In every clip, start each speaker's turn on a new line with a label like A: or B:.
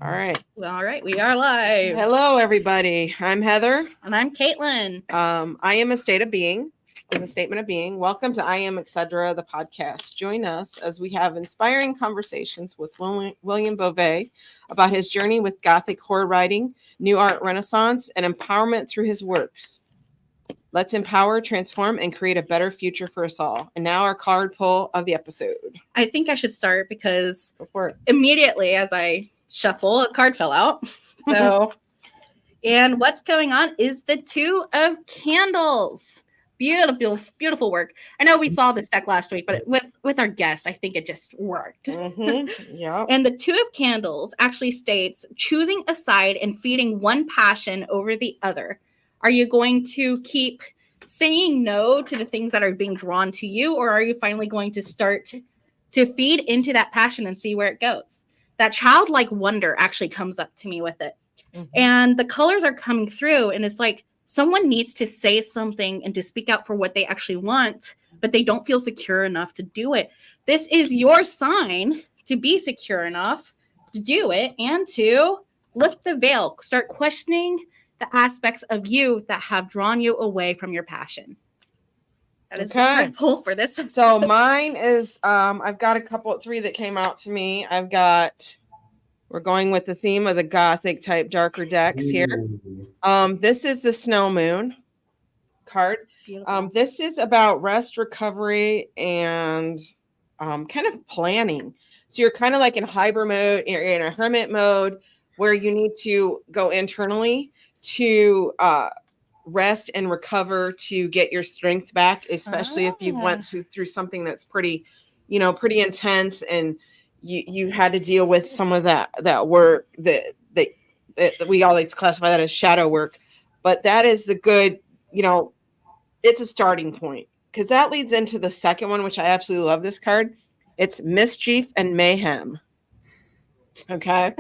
A: All right.
B: All right, we are live.
A: Hello, everybody. I'm Heather.
B: And I'm Caitlin.
A: I am a state of being, is a statement of being. Welcome to I Am Etc., the podcast. Join us as we have inspiring conversations with William Bove about his journey with Gothic horror writing, new art renaissance, and empowerment through his works. Let's empower, transform, and create a better future for us all. And now our card pull of the episode.
B: I think I should start because immediately as I shuffle, a card fell out. So, and what's going on is the Two of Candles. Beautiful, beautiful work. I know we saw this deck last week, but with our guest, I think it just worked.
A: Yeah.
B: And the Two of Candles actually states choosing a side and feeding one passion over the other. Are you going to keep saying no to the things that are being drawn to you, or are you finally going to start to feed into that passion and see where it goes? That childlike wonder actually comes up to me with it. Mm-hmm. And the colors are coming through, and it's like someone needs to say something and to speak out for what they actually want, but they don't feel secure enough to do it. This is your sign to be secure enough to do it and to lift the veil, start questioning the aspects of you that have drawn you away from your passion. That is the pull for this.
A: So mine is, I've got three that came out to me. We're going with the theme of the Gothic type darker decks here. This is the Snow Moon card. This is about rest, recovery, and kind of planning. So you're kind of like in hyper mode, you're in a hermit mode where you need to go internally to rest and recover to get your strength back, especially if you've went through something that's pretty intense, and you had to deal with some of that work that we always classify that as shadow work. But that is the good, it's a starting point, because that leads into the second one, which I absolutely love this card. It's Mischief and Mayhem. Okay.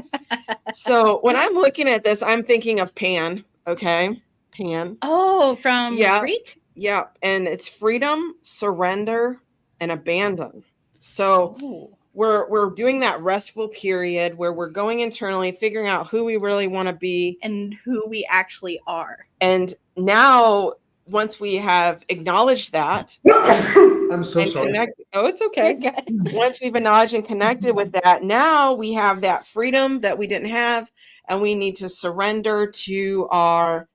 A: So when I'm looking at this, I'm thinking of Pan. Okay. Pan.
B: Oh, from Greek?
A: Yeah. And it's freedom, surrender, and abandon. So we're doing that restful period where we're going internally, figuring out who we really want to be
B: and who we actually are.
A: And now, once we have acknowledged that,
C: I'm so sorry.
A: It's okay. Once we've acknowledged and connected with that, now we have that freedom that we didn't have, and we need to surrender to our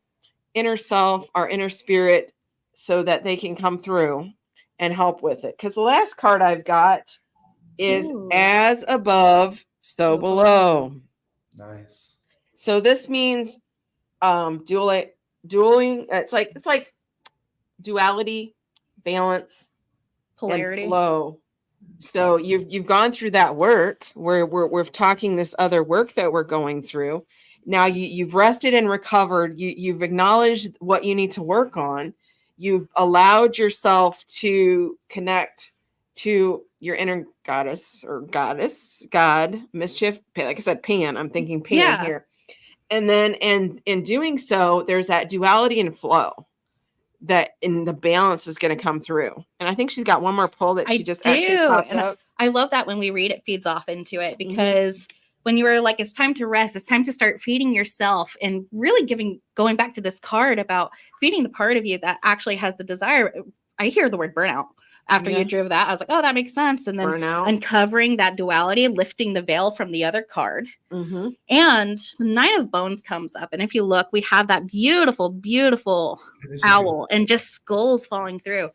A: inner self, our inner spirit, so that they can come through and help with it. Because the last card I've got is As Above, So Below.
C: Nice.
A: So this means dueling. It's like duality, balance,
B: polarity,
A: and flow. So you've gone through that work where we're talking this other work that we're going through. Now you've rested and recovered. You've acknowledged what you need to work on. You've allowed yourself to connect to your inner goddess or god, mischief. Like I said, Pan. I'm thinking Pan here. And then in doing so, there's that duality and flow that in the balance is going to come through. And I think she's got one more pull that she just actually popped up.
B: I love that when we read it feeds off into it, because when you were like, it's time to rest, it's time to start feeding yourself and really going back to this card about feeding the part of you that actually has the desire. I hear the word burnout. After you drew that, I was like, oh, that makes sense. And then uncovering that duality, lifting the veil from the other card. Mm-hmm. And the Nine of Bones comes up. And if you look, we have that beautiful, beautiful owl and just skulls falling through.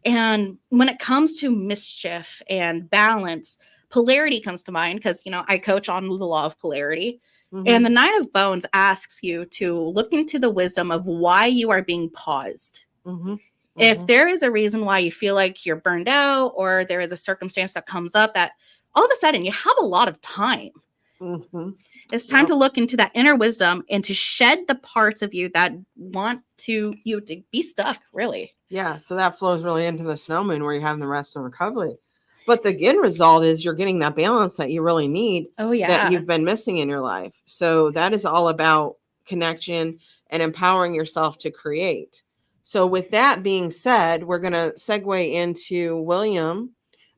B: And when it comes to mischief and balance, polarity comes to mind because, I coach on the law of polarity. Mm-hmm. And the Nine of Bones asks you to look into the wisdom of why you are being paused. Mm-hmm. If there is a reason why you feel like you're burned out, or there is a circumstance that comes up that all of a sudden you have a lot of time, it's time to look into that inner wisdom and to shed the parts of you that want you to be stuck, really.
A: Yeah, so that flows really into the Snow Moon where you're having the rest and recovery. But the end result is you're getting that balance that you really need that you've been missing in your life. So that is all about connection and empowering yourself to create. So with that being said, we're going to segue into William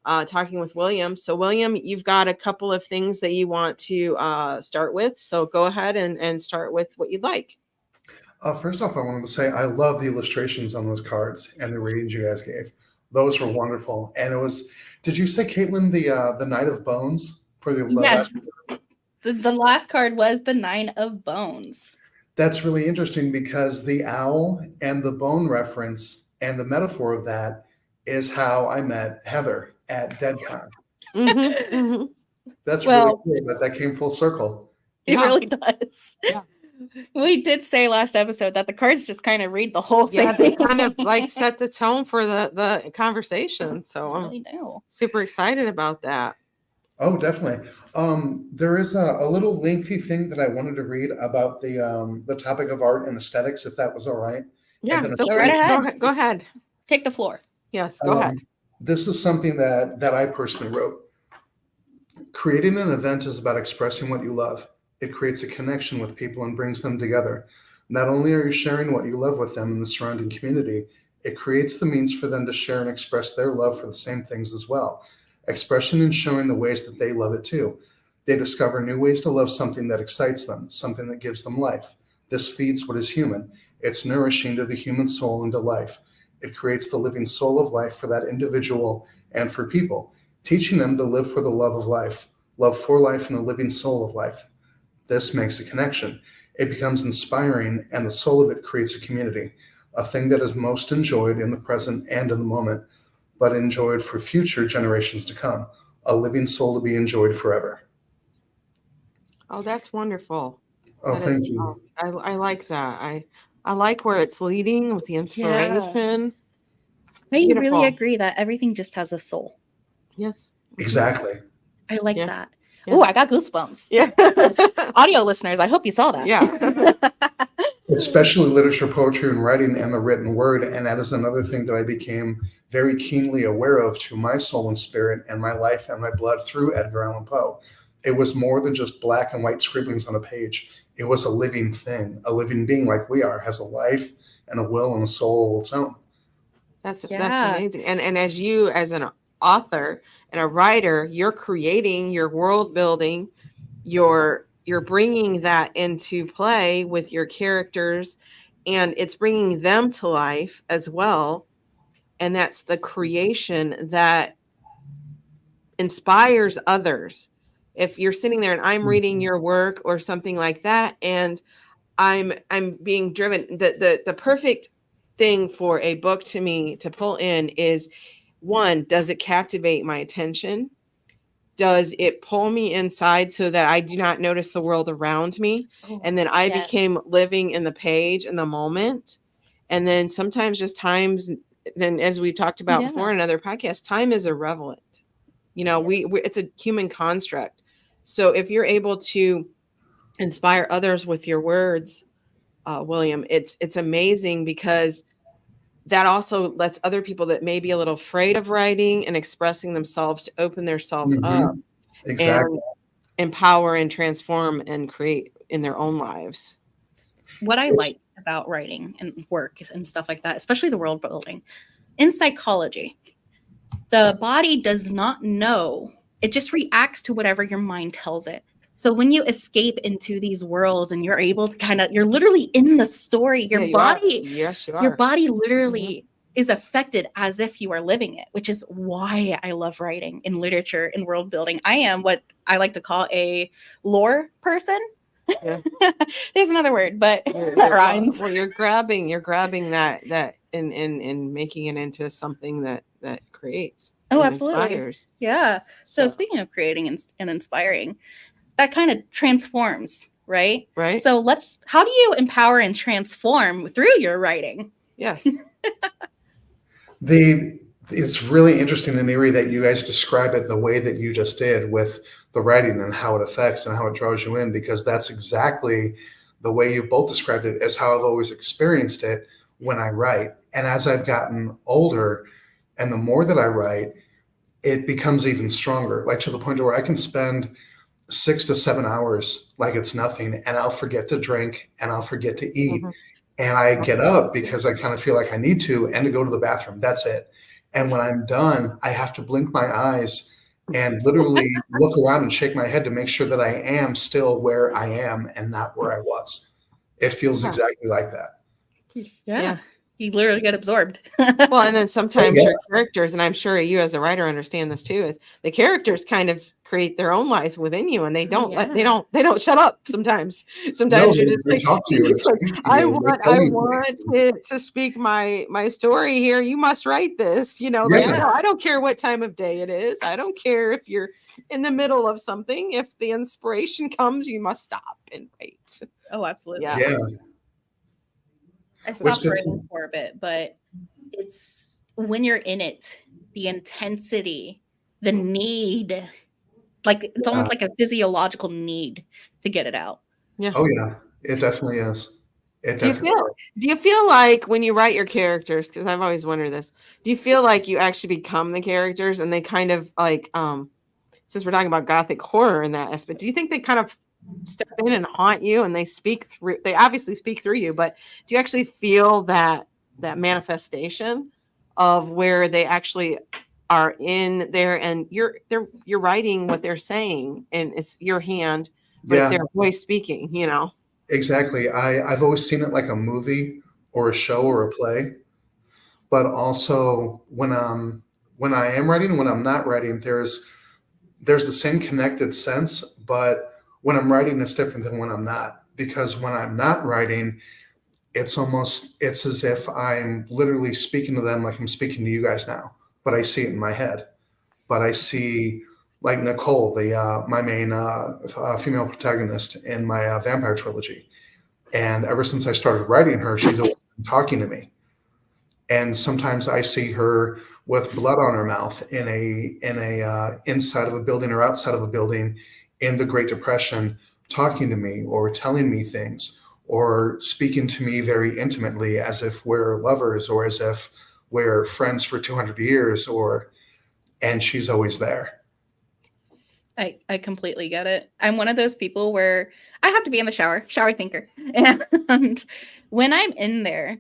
A: talking with William. So William, you've got a couple of things that you want to start with. So go ahead and start with what you'd like.
C: First off, I wanted to say I love the illustrations on those cards and the readings you guys gave. Those were wonderful. And it was, did you say, Caitlin, the Knight of Bones for the
B: Yes.
C: last?
B: The last card was the Nine of Bones.
C: That's really interesting because the owl and the bone reference and the metaphor of that is how I met Heather at DeadCon.
A: Mm-hmm, mm-hmm.
C: That's really cool that came full circle.
B: It really does.
A: Yeah.
B: We did say last episode that the cards just kind of read the whole thing.
A: Yeah, they kind of like set the tone for the conversation. So I'm
B: really
A: super excited about that.
C: Oh, definitely. There is a little lengthy thing that I wanted to read about the topic of art and aesthetics, if that was all right.
A: Yeah,
C: then
A: go
B: right ahead.
A: Go ahead.
B: Take the floor.
A: Yes, go ahead.
C: This is something that I personally wrote. Creating an event is about expressing what you love. It creates a connection with people and brings them together. Not only are you sharing what you love with them in the surrounding community, it creates the means for them to share and express their love for the same things as well. Expression and showing the ways that they love it too. They discover new ways to love something that excites them, something that gives them life. This feeds what is human. It's nourishing to the human soul and to life. It creates the living soul of life for that individual and for people, teaching them to live for the love of life, love for life and the living soul of life. This makes a connection. It becomes inspiring, and the soul of it creates a community, a thing that is most enjoyed in the present and in the moment, but enjoyed for future generations to come, a living soul to be enjoyed forever.
A: Oh, that's wonderful.
C: Oh, thank you.
A: I like that. I like where it's leading with the inspiration.
B: I really agree that everything just has a soul.
A: Yes.
C: Exactly.
B: I like that.
A: Yeah.
B: Oh, I got goosebumps.
A: Yeah.
B: Audio listeners, I hope you saw that.
A: Yeah.
C: Especially literature, poetry, and writing and the written word. And that is another thing that I became very keenly aware of to my soul and spirit and my life and my blood through Edgar Allan Poe. It was more than just black and white scribblings on a page. It was a living thing, a living being like we are, has a life and a will and a soul of its own.
A: That's amazing. And as you, as an author and a writer, you're creating your world building, you're bringing that into play with your characters, and it's bringing them to life as well. And that's the creation that inspires others. If you're sitting there and I'm reading your work or something like that, and I'm being driven, the perfect thing for a book to me to pull in is, one, does it captivate my attention? Does it pull me inside so that I do not notice the world around me? And then I became living in the page in the moment. And then sometimes just times, then as we've talked about before in another podcast, time is irrelevant. You know, we it's a human construct. So if you're able to inspire others with your words, William, it's amazing, because that also lets other people that may be a little afraid of writing and expressing themselves to open themselves up and empower and transform and create in their own lives.
B: What I like about writing and work and stuff like that, especially the world building, in psychology, the body does not know. It just reacts to whatever your mind tells it. So when you escape into these worlds and you're able to you're literally in the story, your body, your body literally is affected as if you are living it, which is why I love writing in literature and world building. I am what I like to call a lore person. Yeah. There's another word, but that rhymes.
A: Well, you're grabbing that and making it into something that creates.
B: Oh, absolutely.
A: Inspires.
B: Yeah. So speaking of creating and inspiring, that kind of transforms, right?
A: Right.
B: So how do you empower and transform through your writing?
A: Yes.
C: It's really interesting, the Neri, that you guys describe it the way that you just did with the writing and how it affects and how it draws you in, because that's exactly the way you've both described it as how I've always experienced it when I write. And as I've gotten older and the more that I write, it becomes even stronger, like to the point where I can spend 6 to 7 hours like it's nothing, and I'll forget to drink and I'll forget to eat. And I get up because I kind of feel like I need to, and to go to the bathroom. That's it. And when I'm done, I have to blink my eyes and literally look around and shake my head to make sure that I am still where I am and not where I was. It feels exactly like that.
B: Yeah. You literally get absorbed.
A: Well, and then sometimes
C: yeah.
A: your characters, and I'm sure you as a writer understand this too, is the characters kind of create their own lives within you, and they don't they don't shut up sometimes. Sometimes
C: No,
A: you're just
C: they
A: like,
C: talk to you and
A: it's like,
C: speak to
A: I
C: you and they
A: want
C: tell you things.
A: to speak my story here. You must write this, you know, like, no, I don't care what time of day it is. I don't care if you're in the middle of something. If the inspiration comes, you must stop and write.
B: Oh, absolutely.
C: Yeah.
B: I stopped writing for a bit, but it's when you're in it, the intensity, the need, like it's almost like a physiological need to get it out.
A: Yeah.
C: Oh yeah, it definitely is.
A: Do you feel like when you write your characters, because I've always wondered this, do you feel like you actually become the characters and they kind of like, since we're talking about Gothic horror in that aspect, do you think they kind of step in and haunt you and they obviously speak through you, but do you actually feel that manifestation of where they actually are in there and you're writing what they're saying and it's your hand, but it's their voice speaking, you know?
C: Exactly. I've always seen it like a movie or a show or a play, but also when I am writing, when I'm not writing, there's the same connected sense, but when I'm writing, it's different than when I'm not, because when I'm not writing, it's as if I'm literally speaking to them like I'm speaking to you guys now, but I see it in my head. But I see like Nicole, my main female protagonist in my vampire trilogy. And ever since I started writing her, she's always been talking to me. And sometimes I see her with blood on her mouth in a inside of a building or outside of a building in the Great Depression, talking to me or telling me things or speaking to me very intimately as if we're lovers or as if we're friends for 200 years and she's always there.
B: I completely get it. I'm one of those people where I have to be in the shower thinker. And when I'm in there,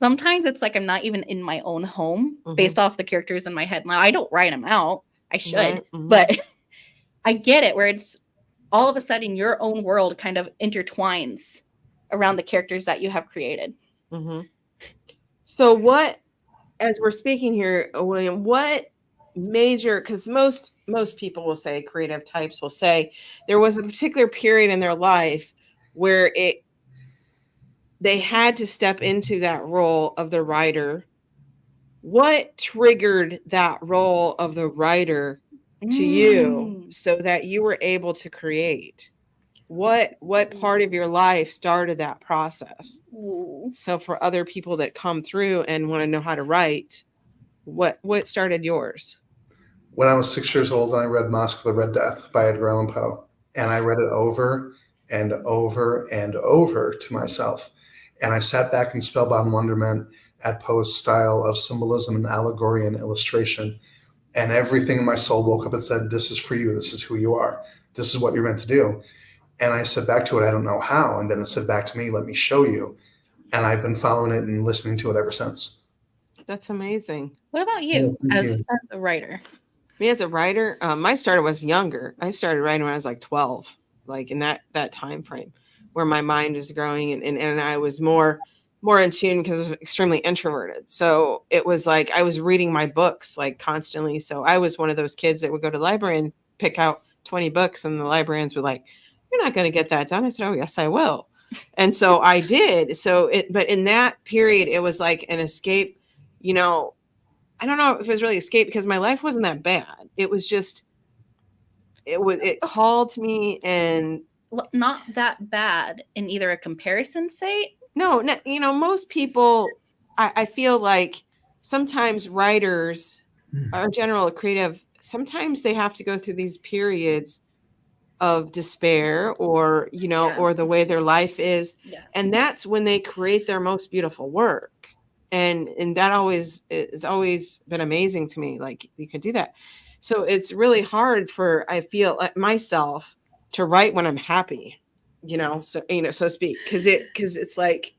B: sometimes it's like I'm not even in my own home based off the characters in my head. Now, I don't write them out. I should, but I get it where it's all of a sudden your own world kind of intertwines around the characters that you have created.
A: So as we're speaking here, William, what major, because most people will say, creative types will say, there was a particular period in their life where they had to step into that role of the writer. What triggered that role of the writer to you so that you were able to create? What part of your life started that process? So for other people that come through and want to know how to write, what started yours?
C: When I was 6 years old, I read Masque of the Red Death by Edgar Allan Poe, and I read it over and over and over to myself. And I sat back in spellbound wonderment at Poe's style of symbolism and allegory and illustration. And everything in my soul woke up and said, this is for you. This is who you are. This is what you're meant to do. And I said back to it, I don't know how. And then it said back to me, let me show you. And I've been following it and listening to it ever since.
A: That's amazing.
B: What about you as a writer?
A: Me as a writer, my start was younger. I started writing when I was like 12, like in that time frame where my mind was growing and I was more in tune because I was extremely introverted. So it was like I was reading my books like constantly. So I was one of those kids that would go to the library and pick out 20 books and the librarians were like, you're not going to get that done. I said, oh, yes, I will. And so I did. But in that period, it was like an escape, you know. I don't know if it was really escape because my life wasn't that bad. It was just, it called me and.
B: Not that bad in either a comparison state.
A: No, you know, most people, I feel like sometimes writers or general creative, sometimes they have to go through these periods of despair or, you know, or the way their life is. Yeah. And that's when they create their most beautiful work. And that has always been amazing to me. Like you can do that. So it's really hard I feel like myself to write when I'm happy, you know, so to speak, because it's like,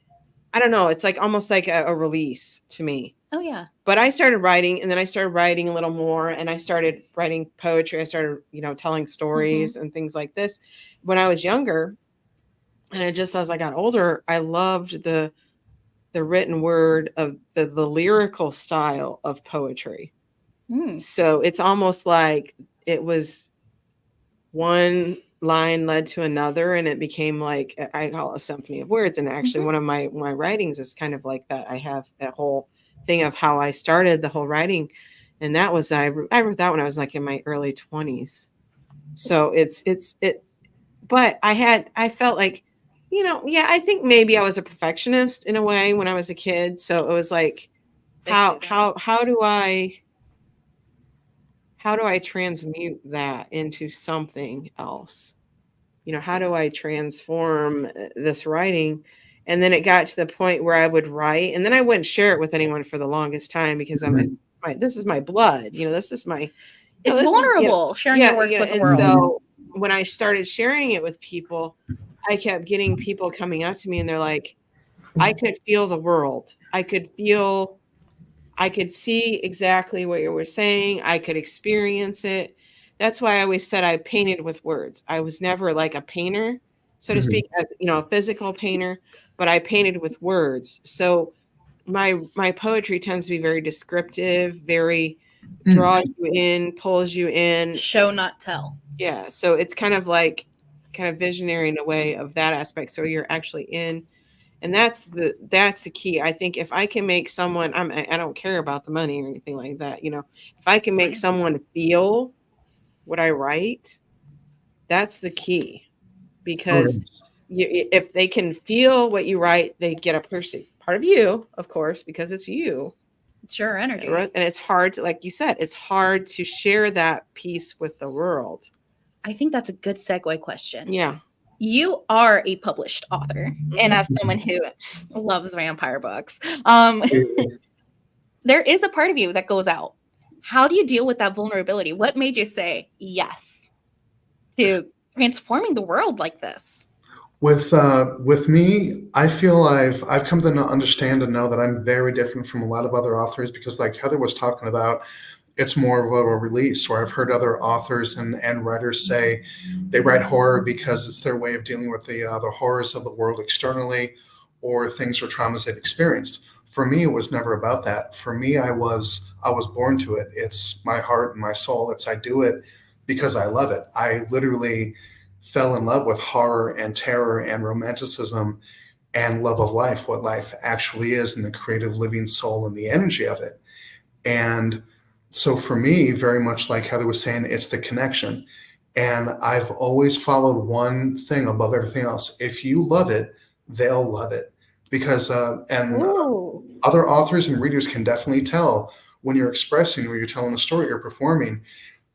A: I don't know, it's like almost like a release to me.
B: Oh, yeah.
A: But I started writing, and then I started writing a little more, and I started writing poetry. I started, telling stories and things like this when I was younger. And as I got older, I loved the written word of the lyrical style of poetry. So it's almost like it was one line led to another, and it became like, I call it a symphony of words. And actually one of my writings is kind of like that. I have that whole thing of how I started the whole writing. And that was, I wrote that when I was like in my early 20s. So but I felt like, I think maybe I was a perfectionist in a way when I was a kid. So it was like, how do I transmute that into something else? How do I transform this writing? And then it got to the point where I would write, and then I wouldn't share it with anyone for the longest time because this is my blood. This is my.
B: It's vulnerable sharing your works with the world.
A: So when I started sharing it with people, I kept getting people coming up to me, and they're like, I could feel the world. I could see exactly what you were saying. I could experience it. That's why I always said I painted with words. I was never like a painter, so to speak, as a physical painter, but I painted with words. So my poetry tends to be very descriptive, very draws you in, pulls you in.
B: Show, not tell.
A: Yeah. So it's kind of visionary in a way of that aspect. So you're actually in. And that's the key. I think if I can make someone, I don't care about the money or anything like that. If I can make someone feel what I write, that's the key. Because if they can feel what you write, they get a part of you, of course, because it's you.
B: It's your energy.
A: And it's hard to, like you said, it's hard to share that piece with the world.
B: I think that's a good segue question.
A: Yeah.
B: You are a published author, and as someone who loves vampire books, there is a part of you that goes out. How do you deal with that vulnerability? What made you say yes to transforming the world like this?
C: With me, I feel I've come to understand and know that I'm very different from a lot of other authors because, like Heather was talking about, it's more of a release. Or I've heard other authors and writers say they write horror because it's their way of dealing with the horrors of the world externally or things or traumas they've experienced. For me, it was never about that. For me, I was born to it. It's my heart and my soul. I do it because I love it. I literally fell in love with horror and terror and romanticism and love of life, what life actually is, and the creative living soul and the energy of it. And so for me, very much like Heather was saying, it's the connection. And I've always followed one thing above everything else. If you love it, they'll love it. Because, other authors and readers can definitely tell when you're expressing, or you're telling a story, or performing.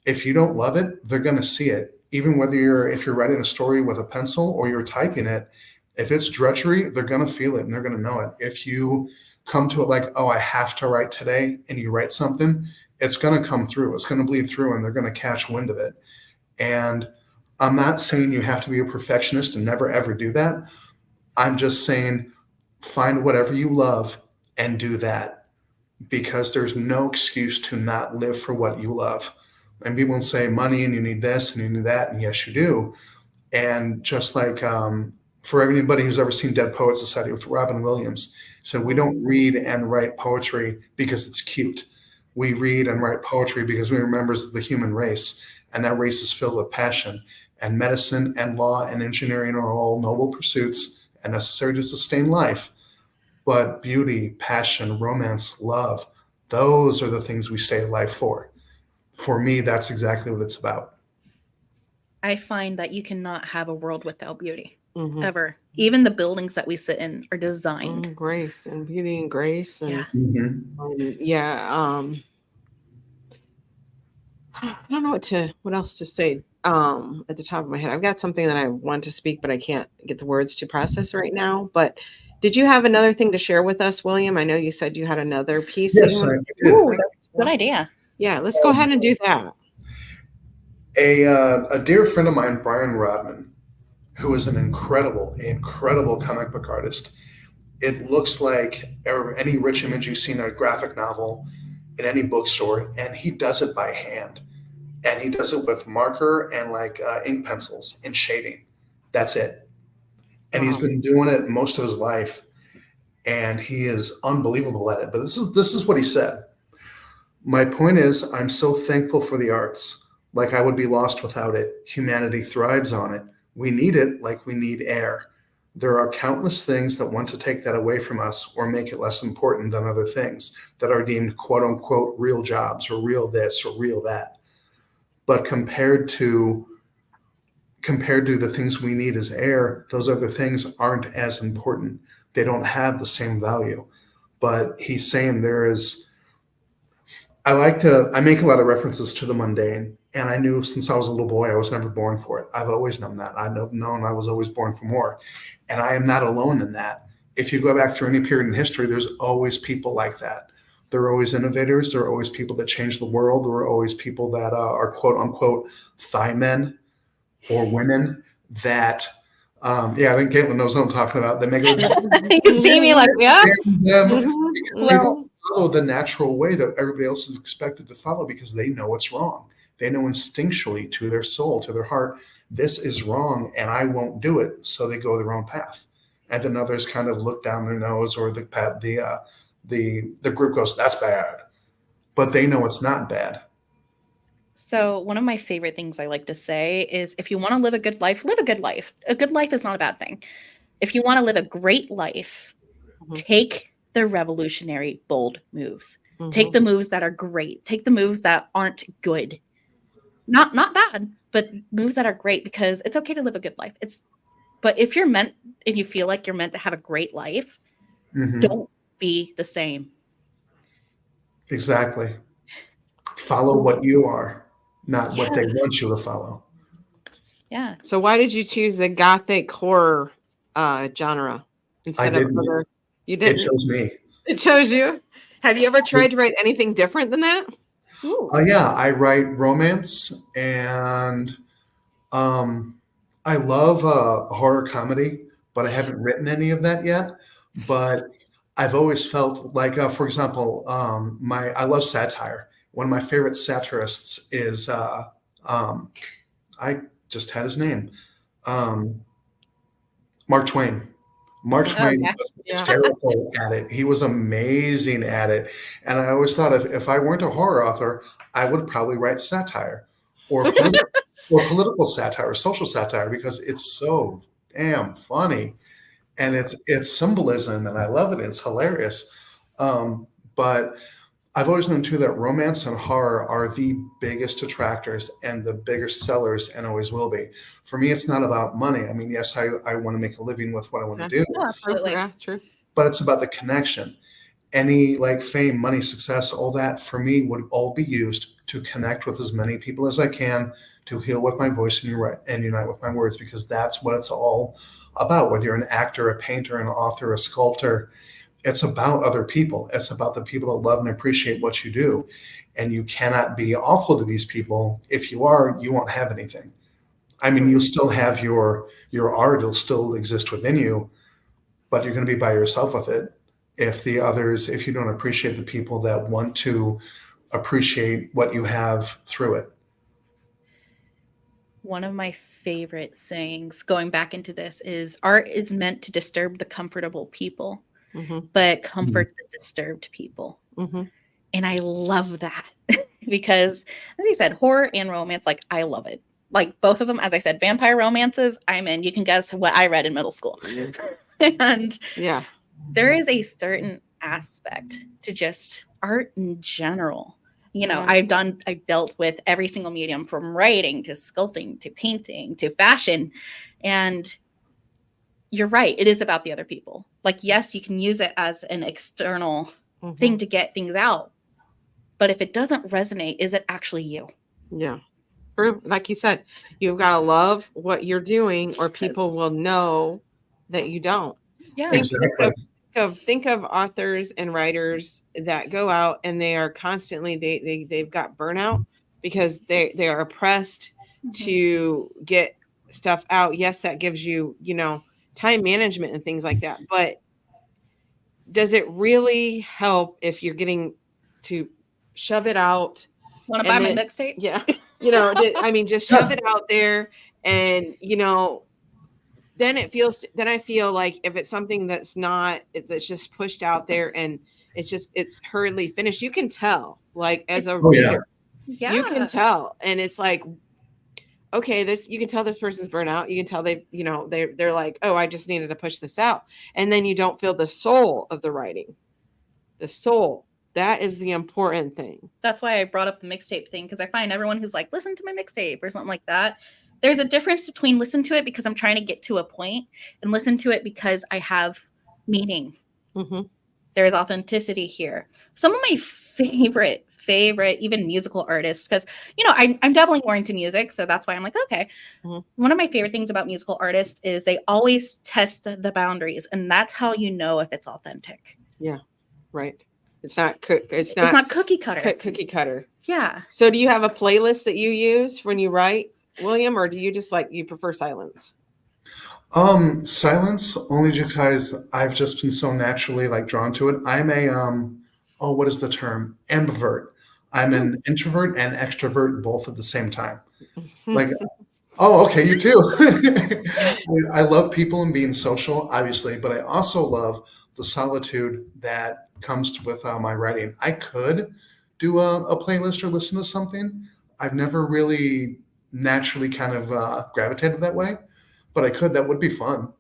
C: If you don't love it, they're going to see it. Even if you're writing a story with a pencil or you're typing it, if it's drudgery, they're going to feel it and they're going to know it. If you come to it like, oh, I have to write today, and you write something, it's going to come through. It's going to bleed through, and they're going to catch wind of it. And I'm not saying you have to be a perfectionist and never, ever do that. I'm just saying find whatever you love and do that, because there's no excuse to not live for what you love. And people will say money and you need this and you need that. And yes, you do. And just like for anybody who's ever seen Dead Poets Society with Robin Williams, said we don't read and write poetry because it's cute. We read and write poetry because we're members of the human race, and that race is filled with passion. And medicine and law and engineering are all noble pursuits and necessary to sustain life. But beauty, passion, romance, love, those are the things we stay alive for. For me, that's exactly what it's about.
B: I find that you cannot have a world without beauty, ever. Even the buildings that we sit in are designed.
A: Grace and beauty and grace. And I don't know what else to say at the top of my head. I've got something that I want to speak, but I can't get the words to process right now. But did you have another thing to share with us, William? I know you said you had another piece.
C: Yes, I did.
B: Ooh, that's a good idea.
A: Yeah, let's go ahead and do that.
C: A dear friend of mine, Brian Rodman, who is an incredible comic book artist, it looks like any rich image you see in a graphic novel in any bookstore, and he does it by hand. And he does it with marker and like ink pencils and shading. That's it. And he's been doing it most of his life, and he is unbelievable at it. But this is what he said. My point is, I'm so thankful for the arts. Like I would be lost without it. Humanity thrives on it. We need it like we need air. There are countless things that want to take that away from us or make it less important than other things that are deemed quote unquote real jobs or real this or real that. But compared to the things we need as air, those other things aren't as important. They don't have the same value. But he's saying I make a lot of references to the mundane. And I knew since I was a little boy, I was never born for it. I've always known that. I've known I was always born for more. And I am not alone in that. If you go back through any period in history, there's always people like that. There are always innovators. There are always people that change the world. There are always people that are quote unquote thigh men or women that, I think Caitlin knows what I'm talking about. They make it.
B: You see me like, yeah.
C: Well, follow the natural way that everybody else is expected to follow because they know it's wrong. They know instinctually to their soul, to their heart, this is wrong and I won't do it. So they go their own path. And then others kind of look down their nose, or the group goes, that's bad. But they know it's not bad.
B: So one of my favorite things I like to say is if you want to live a good life, live a good life. A good life is not a bad thing. If you want to live a great life, take the revolutionary, bold moves. Take the moves that are great. Take the moves that aren't good. Not bad, but moves that are great, because it's okay to live a good life. But if you're meant and you feel like you're meant to have a great life, don't be the same.
C: Exactly. Follow what you are, not what they want you to follow.
B: Yeah.
A: So why did you choose the Gothic horror genre instead of other? You didn't.
C: It chose me.
A: It chose you. Have you ever tried to write anything different than that?
C: Yeah, I write romance, and I love horror comedy, but I haven't written any of that yet. But I've always felt like, for example, I love satire. One of my favorite satirists is I just had his name, Mark Twain. Mark Twain was hysterical at it. He was amazing at it. And I always thought if I weren't a horror author, I would probably write satire or political satire, or social satire, because it's so damn funny. And it's symbolism, and I love it. It's hilarious. But I've always known too that romance and horror are the biggest attractors and the biggest sellers, and always will be. For me, it's not about money. I mean, yes, I want to make a living with what I want to do.
B: Oh, absolutely.
A: Yeah, true.
C: But it's about the connection. Any like fame, money, success, all that for me would all be used to connect with as many people as I can, to heal with my voice and unite with my words, because that's what it's all about. Whether you're an actor, a painter, an author, a sculptor, it's about other people. It's about the people that love and appreciate what you do. And you cannot be awful to these people. If you are, you won't have anything. I mean, you'll still have your art, it'll still exist within you, but you're going to be by yourself with it. If you don't appreciate the people that want to appreciate what you have through it.
B: One of my favorite sayings, going back into this, is art is meant to disturb the comfortable people, but comfort the disturbed people. And I love that because, as you said, horror and romance, like I love it. Like both of them, as I said, vampire romances, I'm in. You can guess what I read in middle school. And there is a certain aspect to just art in general. You know, I've dealt with every single medium, from writing to sculpting to painting to fashion. And you're right. It is about the other people. Like, yes, you can use it as an external thing to get things out. But if it doesn't resonate, is it actually you?
A: Yeah. Like you said, you've got to love what you're doing, or people will know that you don't.
B: Yeah.
C: Exactly.
A: Think of authors and writers that go out and they are constantly they've got burnout because they are oppressed to get stuff out. Yes, that gives you time management and things like that, but does it really help if you're getting to shove it out?
B: Want to buy my mixtape?
A: Yeah. I mean, just shove it out there and, then I feel like if it's something that's just pushed out there and it's hurriedly finished, you can tell, like as a reader, you can tell. And it's like, okay, you can tell this person's burnt out. You can tell they're like, oh, I just needed to push this out. And then you don't feel the soul of the writing. The soul. That is the important thing.
B: That's why I brought up the mixtape thing, because I find everyone who's like, listen to my mixtape or something like that. There's a difference between listen to it because I'm trying to get to a point and listen to it because I have meaning.
A: Mm-hmm.
B: There's authenticity here. Some of my favorite even musical artists, because I'm doubling more into music, so that's why I'm like, okay. Mm-hmm. One of my favorite things about musical artists is they always test the boundaries, and that's how you know if it's authentic.
A: Yeah, right. It's not cookie cutter. Cookie cutter.
B: Yeah.
A: So do you have a playlist that you use when you write, William, or do you just you prefer silence?
C: Silence only because I've just been so naturally drawn to it. I'm a what is the term? Ambivert. I'm an introvert and extrovert both at the same time. Oh, okay, you too. I love people and being social, obviously, but I also love the solitude that comes with my writing. I could do a playlist or listen to something. I've never really naturally kind of gravitated that way, but I could. That would be fun.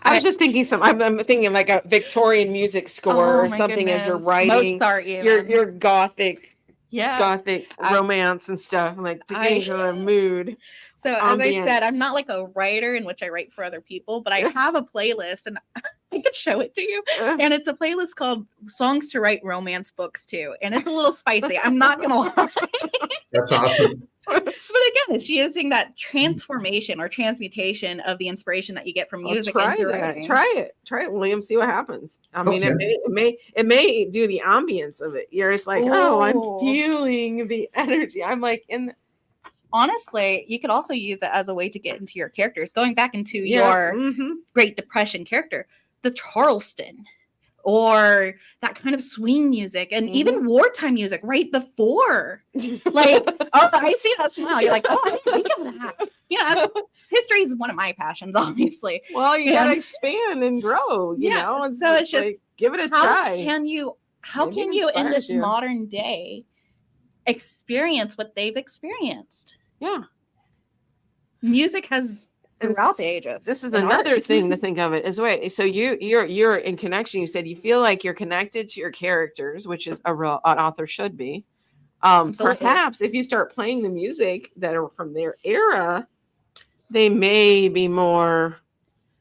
A: I was just thinking I'm thinking like a Victorian music score or something as you're writing
B: Mozart,
A: your Gothic.
B: Yeah,
A: Gothic romance and stuff, like to get into the mood.
B: So as I said, I'm not like a writer in which I write for other people, but I have a playlist and I could show it to you. And it's a playlist called Songs to Write Romance Books To. And it's a little spicy. I'm not gonna lie.
C: That's awesome.
B: But again, it's using that transformation or transmutation of the inspiration that you get from music into writing.
A: Try it, William. See what happens. I mean, it may do the ambience of it. You're just like, oh, I'm feeling the energy. I'm like
B: honestly, you could also use it as a way to get into your characters. Going back into your Great Depression character, the Charleston, or that kind of swing music, and even wartime music right before. I see that smile. You're like, oh, I didn't think of that. History is one of my passions, obviously.
A: Well, you gotta expand and grow, you know. And
B: so it's just
A: give it a try.
B: How can you in this modern day experience what they've experienced?
A: Yeah.
B: Music has throughout the ages.
A: This is another thing to think of it as way. So you're in connection. You said you feel like you're connected to your characters, which is an author should be. Perhaps if you start playing the music that are from their era, they may be more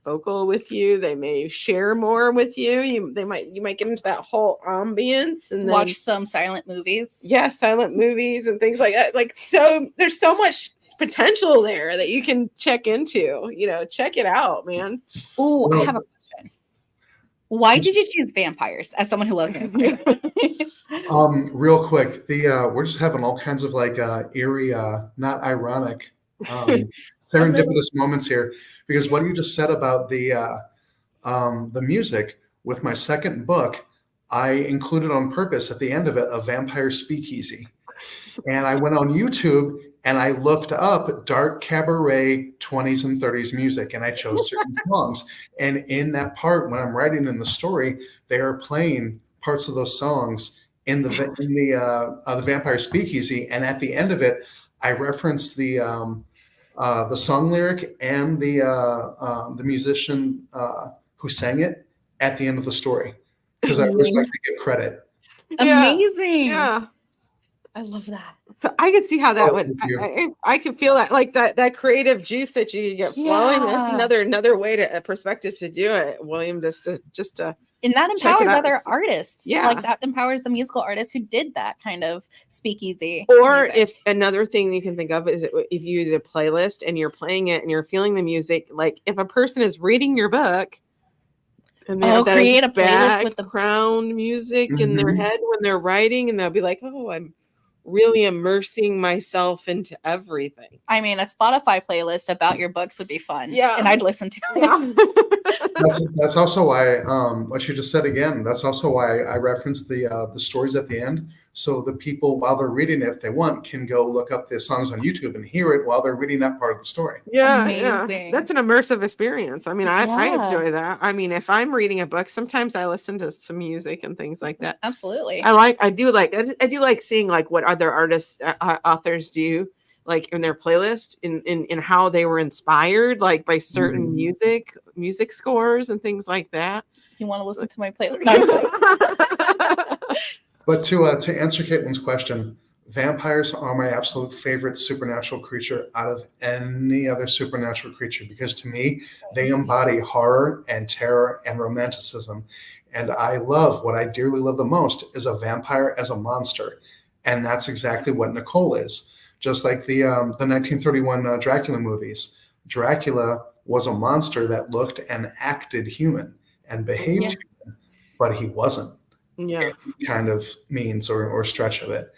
A: vocal with you. They may share more with you. You might get into that whole ambience and then
B: watch some silent movies.
A: Yeah, silent movies and things like that. So there's so much potential there that you can check into. Check it out, man.
B: Oh, I have a question. Why did you choose vampires as someone who loves vampires?
C: Real quick, we're just having all kinds of eerie, not ironic, serendipitous moments here, because what you just said about the music with my second book, I included on purpose at the end of it a vampire speakeasy, and I went on YouTube and I looked up dark cabaret 20s and 30s music, and I chose certain songs. And in that part, when I'm writing in the story, they are playing parts of those songs in the vampire speakeasy. And at the end of it, I referenced the song lyric and the musician who sang it at the end of the story, because I always like to give credit.
B: Amazing.
A: Yeah.
B: I love that.
A: So I can see how that would. I can feel that, like that creative juice that you get flowing. That's another way a perspective to do it, William. Just to
B: and that empowers other artists. Yeah, like that empowers the musical artists who did that kind of speakeasy.
A: Or music. If another thing you can think of is if you use a playlist and you're playing it and you're feeling the music, like if a person is reading your book. And they'll create a playlist with the background music in their head when they're writing, and they'll be like, "Oh, I'm really immersing myself into everything.
B: I mean, a Spotify playlist about your books would be fun.
A: Yeah.
B: And I'd listen to it.
C: That's also why what you just said again. That's also why I referenced the stories at the end, so the people, while they're reading it, if they want, can go look up the songs on YouTube and hear it while they're reading that part of the story.
A: Yeah,
B: Amazing.
A: that's an immersive experience. I mean, I
B: Yeah.
A: enjoy that. I mean, if I'm reading a book, sometimes I listen to some music and things like that.
B: Absolutely.
A: I do like seeing like what other artists, authors do, like in their playlist, in how they were inspired, like by certain music scores and things like that.
B: You want to listen to my playlist? No.
C: But to answer Caitlin's question, vampires are my absolute favorite supernatural creature out of any other supernatural creature, because to me, they embody horror and terror and romanticism. And I love, what I dearly love the most is a vampire as a monster. And that's exactly what Nicole is. Just like the 1931 Dracula movies. Dracula was a monster that looked and acted human and behaved human, but he wasn't.
A: Yeah.
C: Kind of means or stretch of it.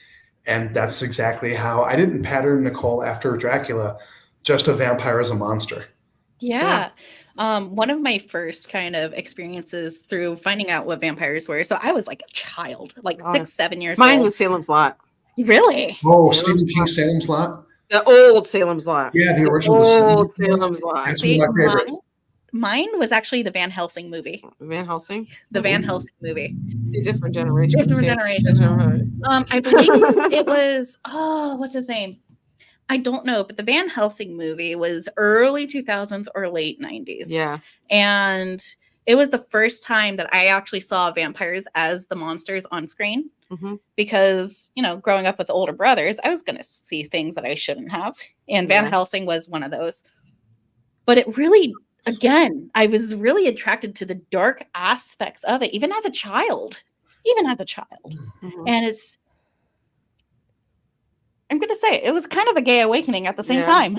C: And that's exactly how I didn't pattern Nicole after Dracula, just a vampire as a monster.
B: Yeah. One of my first kind of experiences through finding out what vampires were. So I was like a child, like 6-7 years old.
A: Mine was Salem's Lot.
B: Really?
C: Oh,
A: Salem's
C: Stephen King, Salem's Lot?
A: The old Salem's Lot.
C: Yeah, the original.
A: Old Salem's Lot.
C: That's one of my favorites.
B: Mine was actually the Van Helsing movie.
A: Van Helsing?
B: The Van Helsing movie.
A: Different generations.
B: Different generations. I believe it was, what's his name? I don't know, but the Van Helsing movie was early 2000s or late 90s.
A: Yeah.
B: And it was the first time that I actually saw vampires as the monsters on screen.
A: Mm-hmm.
B: Because, you know, growing up with older brothers, I was going to see things that I shouldn't have. And Van Helsing was one of those. But it really, again, I was really attracted to the dark aspects of it, even as a child. Mm-hmm. And it's, I'm going to say, it was kind of a gay awakening at the same time.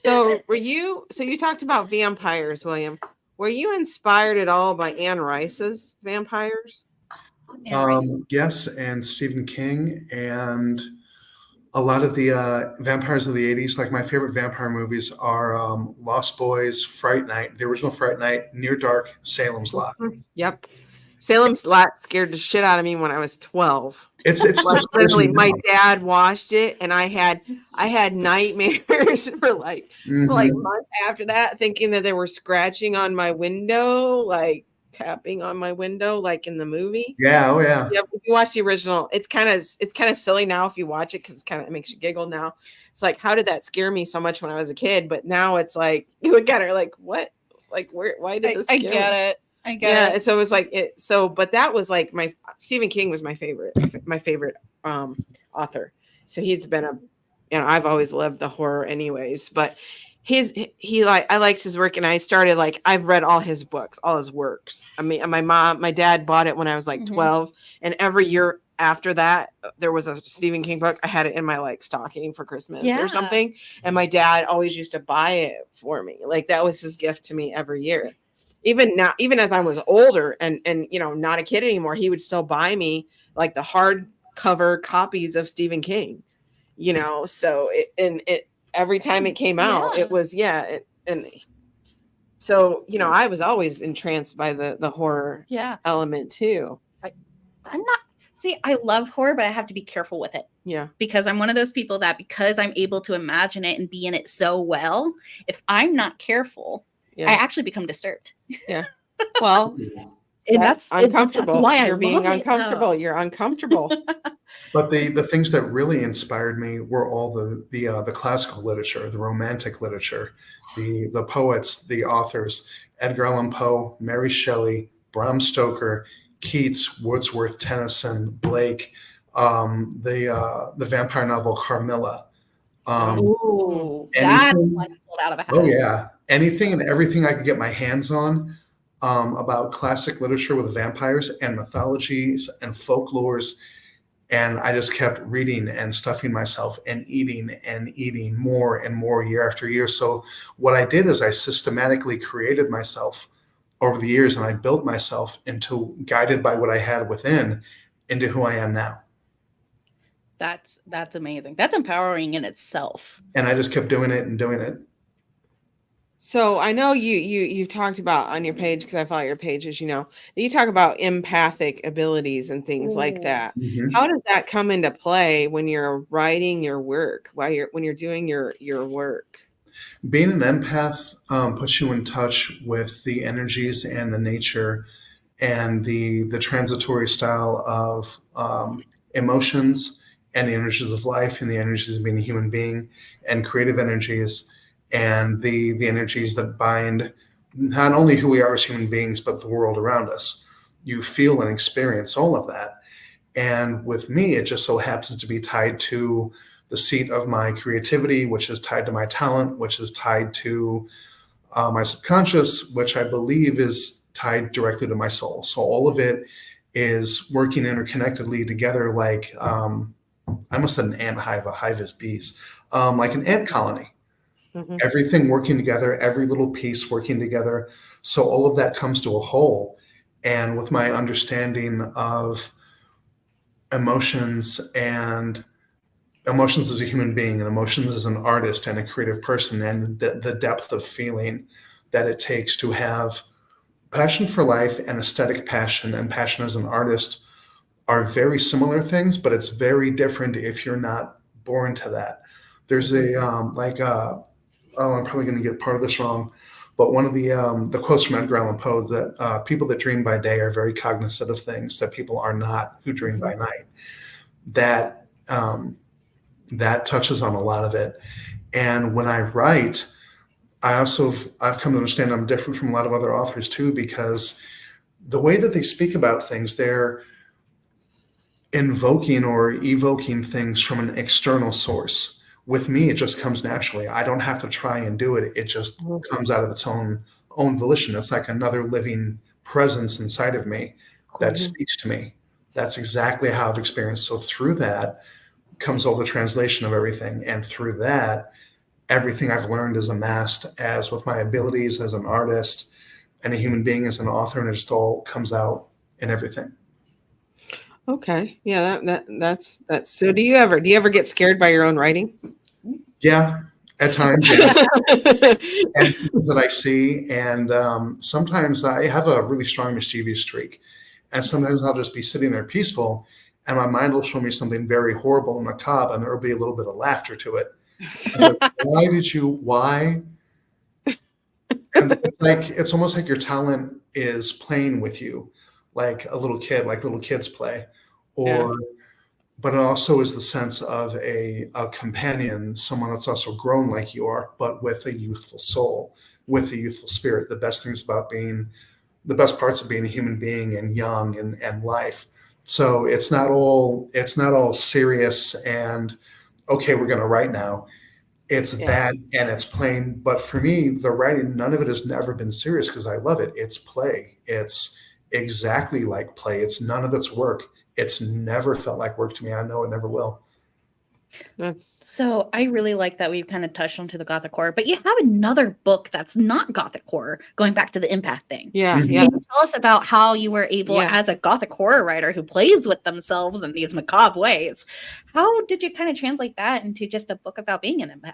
A: So you talked about vampires, William. Were you inspired at all by Anne Rice's vampires?
C: Yes, and Stephen King, and a lot of the vampires of the 80s. Like, my favorite vampire movies are Lost Boys, Fright Night, the original Fright Night, Near Dark, Salem's Lot.
A: Yep. Salem's Lot scared the shit out of me when I was 12.
C: It's
A: like, literally, my dad watched it, and I had nightmares for like months after that, thinking that they were scratching on my window, like tapping on my window, like in the movie.
C: Yeah, oh yeah.
A: Yep. If you watch the original, it's kind of silly now if you watch it, because it makes you giggle now. It's like, how did that scare me so much when I was a kid? But now it's like, you look at her like, what? Like, why did this scare me?
B: I get it.
A: So it was like it. So, but that was like Stephen King was my favorite author. So he's been I've always loved the horror anyways, but I liked his work, and I started I've read all his books, all his works. I mean, my dad bought it when I was 12, and every year after that, there was a Stephen King book. I had it in my stocking for Christmas or something, and my dad always used to buy it for me. Like, that was his gift to me every year. Even now, even as I was older and not a kid anymore, he would still buy me the hardcover copies of Stephen King. So it every time it came out, it was and so I was always entranced by the horror element too.
B: I love horror, but I have to be careful with it.
A: Yeah. Because
B: I'm one of those people that, because I'm able to imagine it and be in it so well, if I'm not careful, I actually become disturbed.
A: Yeah. Well,
B: and that's
A: uncomfortable.
B: That's why
A: you're being uncomfortable. You're uncomfortable.
C: But the things that really inspired me were all the classical literature, the romantic literature, the poets, the authors: Edgar Allan Poe, Mary Shelley, Bram Stoker, Keats, Wordsworth, Tennyson, Blake, the vampire novel Carmilla.
B: That's one pulled out of a hat.
C: Oh yeah, anything and everything I could get my hands on about classic literature with vampires and mythologies and folklores. And I just kept reading and stuffing myself and eating more and more year after year. So what I did is I systematically created myself over the years, and I built myself into, guided by what I had within, into who I am now.
B: That's amazing. That's empowering in itself.
C: And I just kept doing it and doing it.
A: So I know you've talked about on your page, because I follow your pages, you talk about empathic abilities and things like that.
C: Mhm.
A: How does that come into play when you're writing your work, when you're doing your work?
C: Being an empath puts you in touch with the energies and the nature and the transitory style of emotions and the energies of life and the energies of being a human being and creative energies and the energies that bind not only who we are as human beings, but the world around us. You feel and experience all of that. And with me, it just so happens to be tied to the seat of my creativity, which is tied to my talent, which is tied to my subconscious, which I believe is tied directly to my soul. So all of it is working interconnectedly together, like I almost said an ant hive. A hive is bees, like an ant colony.
A: Mm-hmm.
C: Everything working together, every little piece working together. So all of that comes to a whole. And with my understanding of emotions and emotions as a human being and emotions as an artist and a creative person and the depth of feeling that it takes to have passion for life and aesthetic passion and passion as an artist are very similar things, but it's very different if you're not born to that. There's I'm probably going to get part of this wrong, but one of the quotes from Edgar Allan Poe that people that dream by day are very cognizant of things that people are not who dream by night. That touches on a lot of it. And when I write, I've come to understand I'm different from a lot of other authors too, because the way that they speak about things, they're invoking or evoking things from an external source. With me, it just comes naturally. I don't have to try and do it. It just comes out of its own volition. It's like another living presence inside of me that speaks to me. That's exactly how I've experienced. So through that comes all the translation of everything. And through that, everything I've learned is amassed as with my abilities as an artist and a human being as an author, and it just all comes out in everything.
A: Okay. Yeah, that's so do you ever get scared by your own writing?
C: Yeah, at times. Yeah. And things that I see. And sometimes I have a really strong mischievous streak. And sometimes I'll just be sitting there peaceful and my mind will show me something very horrible and macabre, and there will be a little bit of laughter to it. Why? And it's almost like your talent is playing with you, like a little kid, like little kids play. But it also is the sense of a companion, someone that's also grown like you are, but with a youthful soul, with a youthful spirit. The best parts of being a human being and young and life. So it's not all serious and okay, we're going to write now. It's that and it's plain. But for me, the writing, none of it has never been serious because I love it. It's play. It's exactly like play. It's none of it's work. It's never felt like work to me. I know it never will.
B: So I really like that we've kind of touched onto the Gothic horror, but you have another book that's not Gothic horror, going back to the empath thing.
A: Yeah.
B: Can you tell us about how you were able, as a Gothic horror writer who plays with themselves in these macabre ways, how did you kind of translate that into just a book about being an empath?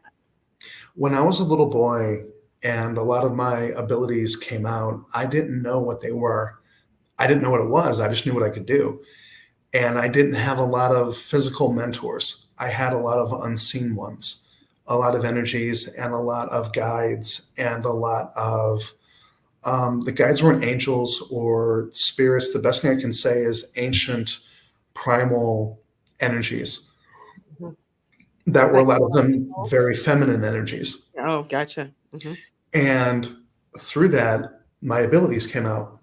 C: When I was a little boy and a lot of my abilities came out, I didn't know what they were. I didn't know what it was. I just knew what I could do. And I didn't have a lot of physical mentors. I had a lot of unseen ones, a lot of energies and a lot of guides and a lot of, the guides weren't angels or spirits. The best thing I can say is ancient primal energies that were a lot of them very feminine energies.
A: Oh, gotcha. Mm-hmm.
C: And through that, my abilities came out.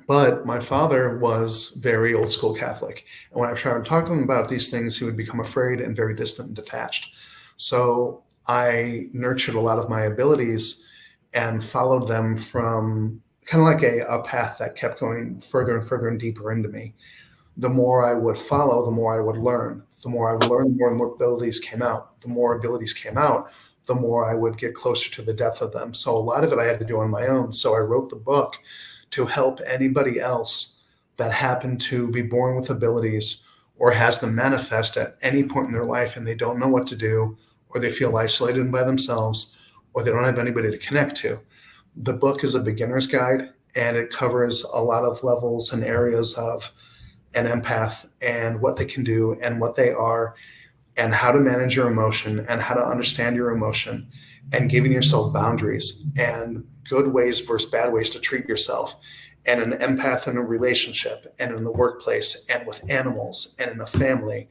C: But my father was very old school Catholic. And when I tried to talk to him about these things, he would become afraid and very distant and detached. So I nurtured a lot of my abilities and followed them from kind of like a path that kept going further and further and deeper into me. The more I would follow, the more I would learn. The more I would learn, the more and more abilities came out. The more abilities came out, the more I would get closer to the depth of them. So a lot of it I had to do on my own. So I wrote the book to help anybody else that happened to be born with abilities or has them manifest at any point in their life and they don't know what to do, or they feel isolated by themselves, or they don't have anybody to connect to. The book is a beginner's guide, and it covers a lot of levels and areas of an empath and what they can do and what they are and how to manage your emotion and how to understand your emotion and giving yourself boundaries and good ways versus bad ways to treat yourself, and an empath in a relationship and in the workplace and with animals and in a family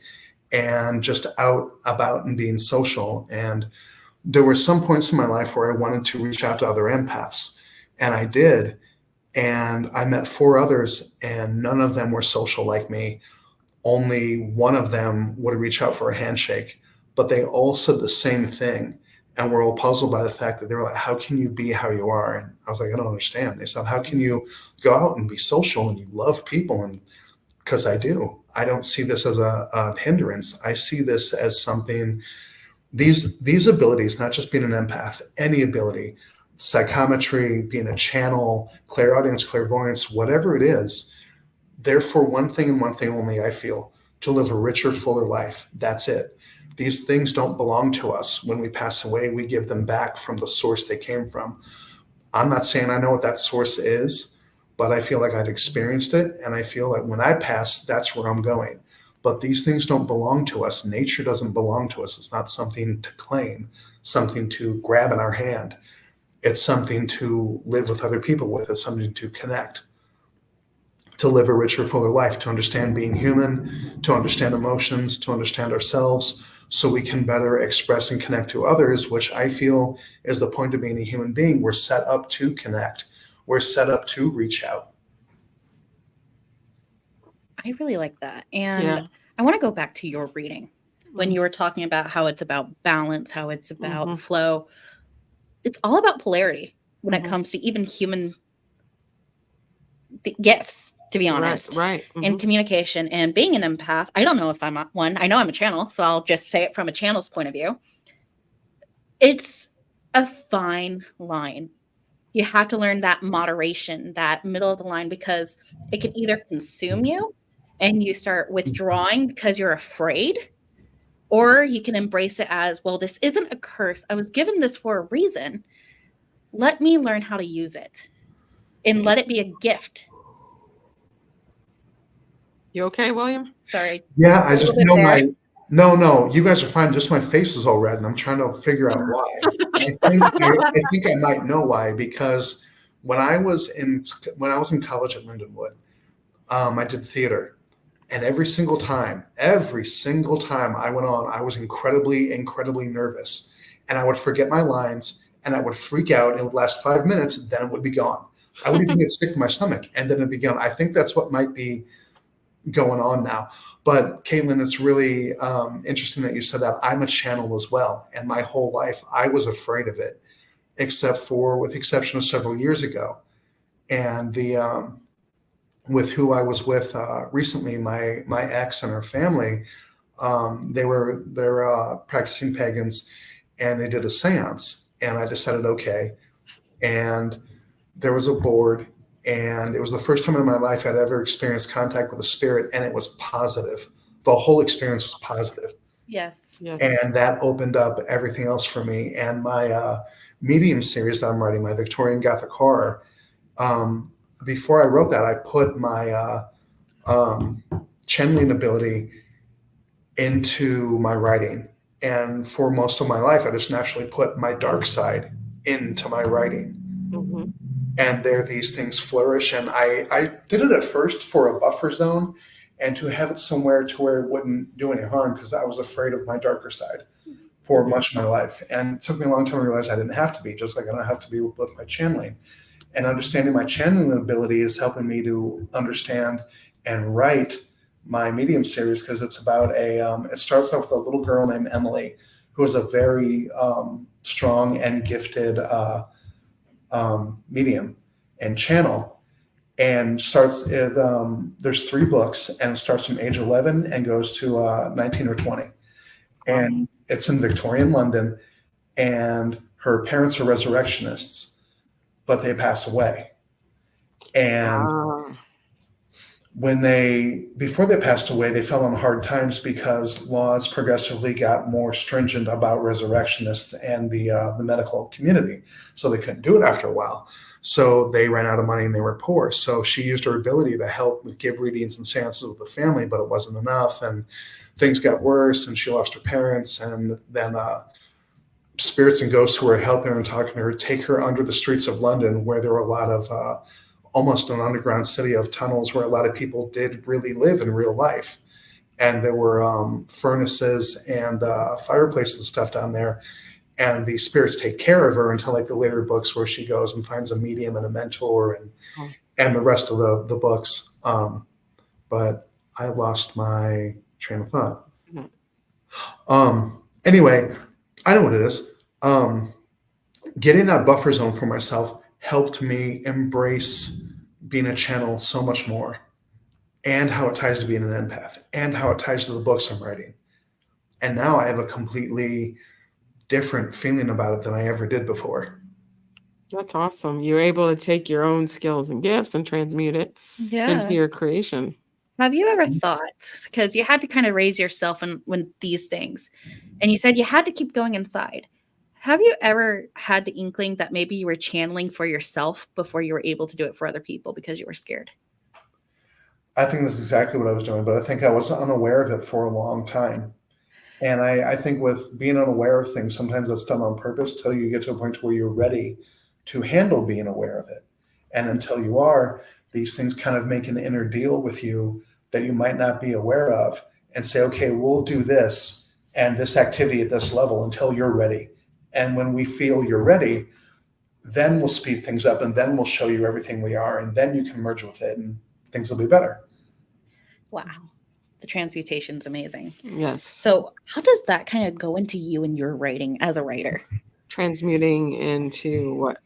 C: and just out about and being social. And there were some points in my life where I wanted to reach out to other empaths, and I did. And I met 4 others, and none of them were social like me. Only one of them would reach out for a handshake, but they all said the same thing. And we're all puzzled by the fact that they were like, how can you be how you are? And I was like, I don't understand. They said, how can you go out and be social and you love people? And because I do. I don't see this as a hindrance. I see this as something, these abilities, not just being an empath, any ability, psychometry, being a channel, clairaudience, clairvoyance, whatever it is, they're for one thing and one thing only, I feel, to live a richer, fuller life. That's it. These things don't belong to us. When we pass away, we give them back from the source they came from. I'm not saying I know what that source is, but I feel like I've experienced it. And I feel like when I pass, that's where I'm going. But these things don't belong to us. Nature doesn't belong to us. It's not something to claim, something to grab in our hand. It's something to live with other people with. It's something to connect, to live a richer, fuller life, to understand being human, to understand emotions, to understand ourselves, so we can better express and connect to others, which I feel is the point of being a human being. We're set up to connect. We're set up to reach out.
B: I really like that. And I want to go back to your reading when you were talking about how it's about balance, how it's about flow. It's all about polarity when it comes to even human gifts, to be honest.
A: Right.
B: And communication and being an empath. I don't know if I'm one. I know I'm a channel, so I'll just say it from a channel's point of view. It's a fine line. You have to learn that moderation, that middle of the line, because it can either consume you and you start withdrawing because you're afraid, or you can embrace it as, well, this isn't a curse. I was given this for a reason. Let me learn how to use it and let it be a gift.
A: You okay, William?
B: Sorry.
C: Yeah, I just know no, you guys are fine. Just my face is all red and I'm trying to figure out why. I think I might know why, because when I was in college at Lindenwood, I did theater. And every single time I went on, I was incredibly, incredibly nervous. And I would forget my lines and I would freak out. And it would last 5 minutes, then it would be gone. I would even get sick to my stomach and then it'd be gone. I think that's what might be going on now. But Caitlin, it's really interesting that you said that. I'm a channel as well. And my whole life, I was afraid of it, with the exception of several years ago. And with who I was with recently, my ex and her family, they're practicing pagans, and they did a seance, and I decided, okay. And there was a board, and it was the first time in my life I'd ever experienced contact with a spirit, and it was positive. The whole experience was positive.
B: Yes.
C: And that opened up everything else for me. And my medium series that I'm writing, my Victorian Gothic Horror, before I wrote that, I put my channeling ability into my writing. And for most of my life, I just naturally put my dark side into my writing. And there these things flourish. And I did it at first for a buffer zone and to have it somewhere to where it wouldn't do any harm, because I was afraid of my darker side for much of my life. And it took me a long time to realize I didn't have to be, just like I don't have to be with my channeling. And understanding my channeling ability is helping me to understand and write my medium series, because it's about it starts off with a little girl named Emily, who is a very strong and gifted medium and channel, and there's 3 books, and it starts from age 11 and goes to 19 or 20. And it's in Victorian London, and her parents are resurrectionists, but they pass away. And before they passed away, they fell on hard times because laws progressively got more stringent about resurrectionists and the medical community. So they couldn't do it after a while. So they ran out of money and they were poor. So she used her ability to help give readings and seances with the family, but it wasn't enough. And things got worse and she lost her parents. And then spirits and ghosts who were helping her and talking to her take her under the streets of London, where there were a lot of almost an underground city of tunnels where a lot of people did really live in real life. And there were furnaces and fireplaces and stuff down there. And the spirits take care of her until like the later books where she goes and finds a medium and a mentor and the rest of the books. But I lost my train of thought. Anyway, I know what it is. Getting that buffer zone for myself helped me embrace being a channel so much more, and how it ties to being an empath, and how it ties to the books I'm writing. And now I have a completely different feeling about it than I ever did before.
A: That's awesome. You're able to take your own skills and gifts and transmute it into your creation.
B: Have you ever thought, because you had to kind of raise yourself when these things, and you said you had to keep going inside. Have you ever had the inkling that maybe you were channeling for yourself before you were able to do it for other people because you were scared?
C: I think that's exactly what I was doing, but I think I was unaware of it for a long time. And I think with being unaware of things, sometimes that's done on purpose till you get to a point where you're ready to handle being aware of it. And until you are, these things kind of make an inner deal with you that you might not be aware of and say, okay, we'll do this and this activity at this level until you're ready. And when we feel you're ready, then we'll speed things up and then we'll show you everything we are. And then you can merge with it and things will be better.
B: Wow. The transmutation's amazing.
A: Yes.
B: So how does that kind of go into you and your writing as a writer?
A: Transmuting into what?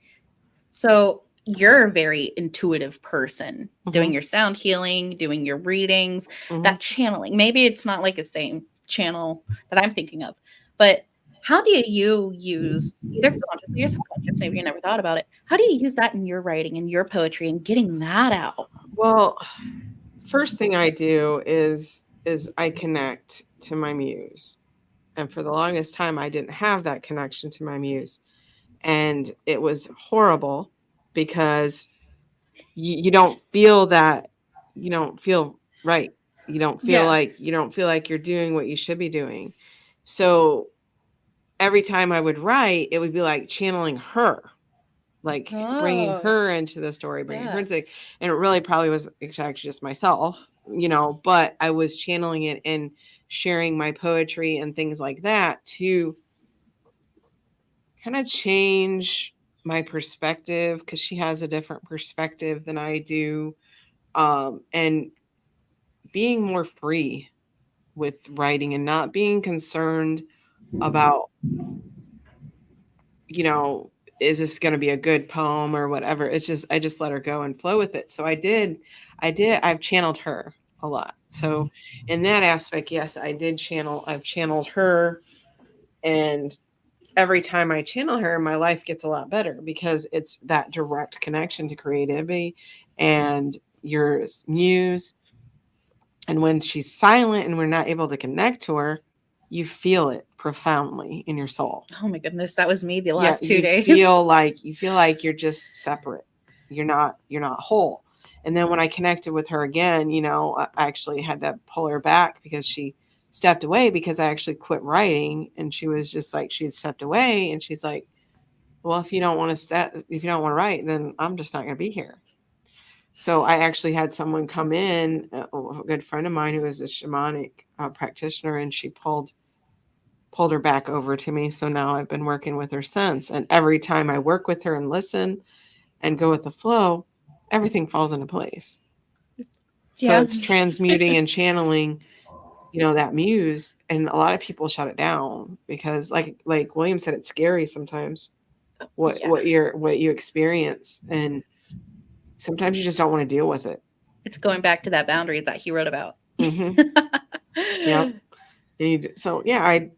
B: So you're a very intuitive person, doing your sound healing, doing your readings, that channeling. Maybe it's not like the same channel that I'm thinking of, but how do you use, either consciously or subconscious, maybe you never thought about it, how do you use that in your writing and your poetry and getting that out?
A: Well, first thing I do is I connect to my muse. And for the longest time, I didn't have that connection to my muse. And it was horrible because you don't feel that, you don't feel right. You don't feel like you're doing what you should be doing. So every time I would write, it would be like channeling her, like bringing her into the story, bringing her into and it really probably was actually just myself, but I was channeling it and sharing my poetry and things like that to kind of change my perspective, because she has a different perspective than I do, and being more free with writing and not being concerned about, is this going to be a good poem or whatever. It's just, I just let her go and flow with it. So I've channeled her a lot. So in that aspect, yes, I've channeled her, and every time I channel her, my life gets a lot better because it's that direct connection to creativity and your muse. And when she's silent and we're not able to connect to her, you feel it profoundly in your soul.
B: Oh my goodness, that was me the last 2 days.
A: You feel like you're just separate. You're not whole. And then when I connected with her again, I actually had to pull her back because she stepped away, because I actually quit writing, and she was just like, she stepped away and she's like, well, if you don't want to write, then I'm just not going to be here. So I actually had someone come in, a good friend of mine who is a shamanic practitioner, and she pulled her back over to me. So now I've been working with her since. And every time I work with her and listen and go with the flow, everything falls into place. So it's transmuting and channeling, that muse. And a lot of people shut it down because like William said, it's scary sometimes what you experience. And sometimes you just don't want to deal with it.
B: It's going back to that boundary that he wrote about.
A: Yeah. So I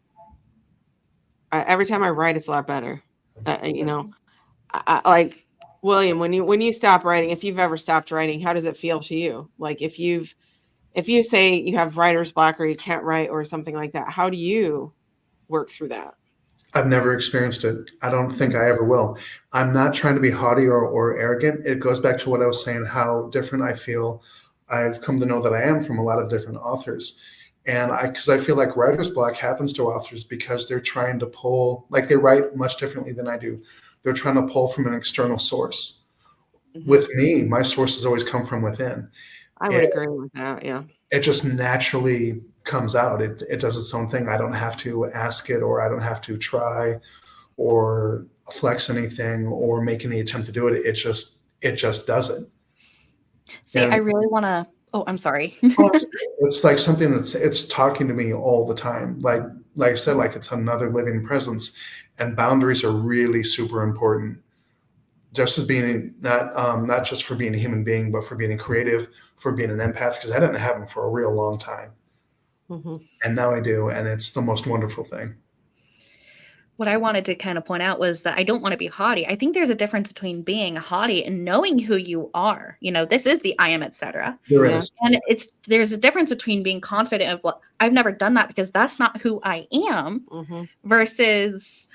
A: every time I write, it's a lot better. I William, when you stop writing, if you've ever stopped writing, how does it feel to you? Like if you say you have writer's block or you can't write or something like that, how do you work through that?
C: I've never experienced it. I don't think I ever will. I'm not trying to be haughty or arrogant. It goes back to what I was saying, how different I feel. I've come to know that I am from a lot of different authors. And because I feel like writer's block happens to authors because they're trying to pull, like they write much differently than I do. They're trying to pull from an external source.
A: Mm-hmm.
C: With me, my sources always come from within.
A: I would agree with that. Yeah.
C: It just naturally comes out. It does its own thing. I don't have to ask it, or I don't have to try or flex anything or make any attempt to do it. It just does it.
B: See, I really want to. Oh, I'm sorry.
C: It's like something it's talking to me all the time. Like I said, like it's another living presence, and boundaries are really super important. Just as being not just for being a human being, but for being a creative, for being an empath, because I didn't have them for a real long time.
A: Mm-hmm.
C: And now I do, and it's the most wonderful thing.
B: What I wanted to kind of point out was that I don't want to be haughty. I think there's a difference between being haughty and knowing who you are. You know, this is the I am, etc.
C: There is.
B: And there's a difference between being confident of, well, I've never done that because that's not who I am,
A: Mm-hmm.
B: versus,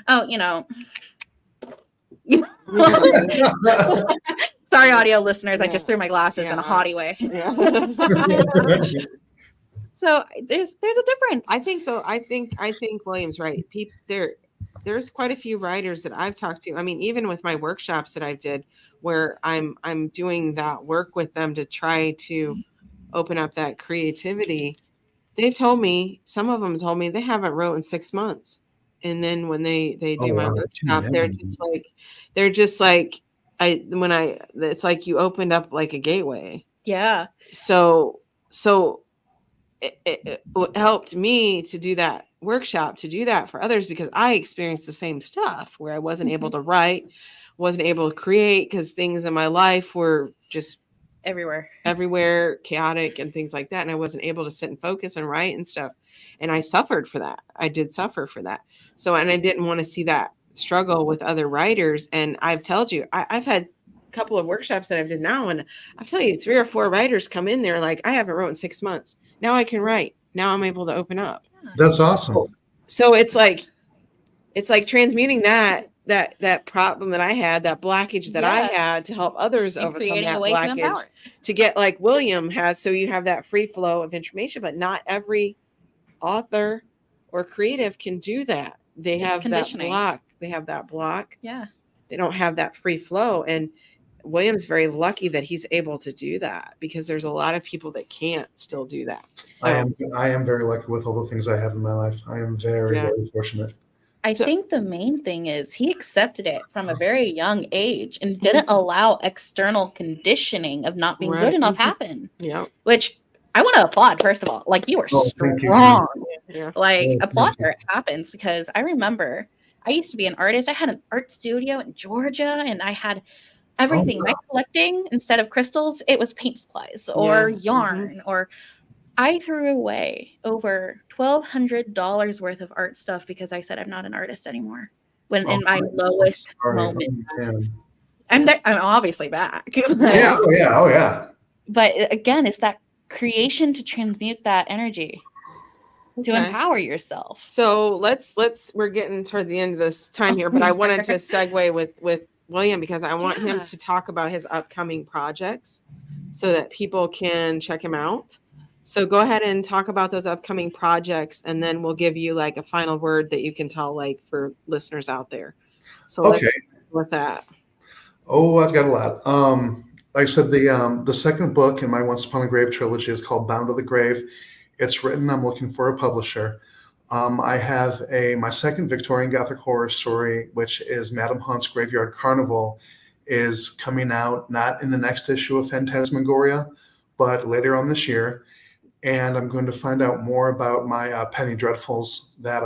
B: sorry, audio listeners, I just threw my glasses in a haughty way.
A: Yeah.
B: So there's a difference.
A: I think William's right. There's quite a few writers that I've talked to. I mean, even with my workshops that I've did, where I'm doing that work with them to try to open up that creativity. They've told me, some of them told me they haven't wrote in 6 months, and then when they do my workshop, they're just like it's like you opened up like a gateway.
B: Yeah.
A: So it helped me to do that workshop, to do that for others, because I experienced the same stuff where I wasn't able to write, wasn't able to create because things in my life were just everywhere, chaotic and things like that. And I wasn't able to sit and focus and write and stuff. And I suffered for that. I did suffer for that. So, and I didn't want to see that struggle with other writers. And I've told you, I've had a couple of workshops that I've did now, and I'll tell you, 3 or 4 writers come in there like, I haven't wrote in 6 months. Now I can write. Now I'm able to open up.
C: That's awesome.
A: So it's like transmuting that problem that I had, that blockage that I had, to help others
B: and
A: overcome that blockage, to get like William has. So you have that free flow of information, but not every author or creative can do that. They have that block. They have that block.
B: Yeah.
A: They don't have that free flow. And William's very lucky that he's able to do that, because there's a lot of people that can't still do that. So,
C: I am very lucky with all the things I have in my life. I am very, very fortunate.
B: I think the main thing is he accepted it from a very young age and didn't allow external conditioning of not being good enough happen.
A: Yeah.
B: Which I want to applaud, first of all. Like, you are strong. Like, applaud where it happens, because I remember I used to be an artist. I had an art studio in Georgia, and I had everything. My collecting, instead of crystals, it was paint supplies or yarn, or I threw away over $1,200 worth of art stuff because I said I'm not an artist anymore. When in my lowest moment, I'm obviously back.
C: Oh yeah.
B: But again, it's that creation to transmute that energy, to empower yourself.
A: So we're getting toward the end of this time here, but I wanted to segue with William, because I want him to talk about his upcoming projects so that people can check him out. So go ahead and talk about those upcoming projects, and then we'll give you like a final word that you can tell, like, for listeners out there. So let's start with that.
C: Oh, I've got a lot. Like I said, the second book in my Once Upon a Grave trilogy is called Bound to the Grave. It's written. I'm looking for a publisher. I have my second Victorian Gothic horror story, which is Madam Hunt's Graveyard Carnival, is coming out not in the next issue of Phantasmagoria, but later on this year. And I'm going to find out more about my Penny Dreadfuls that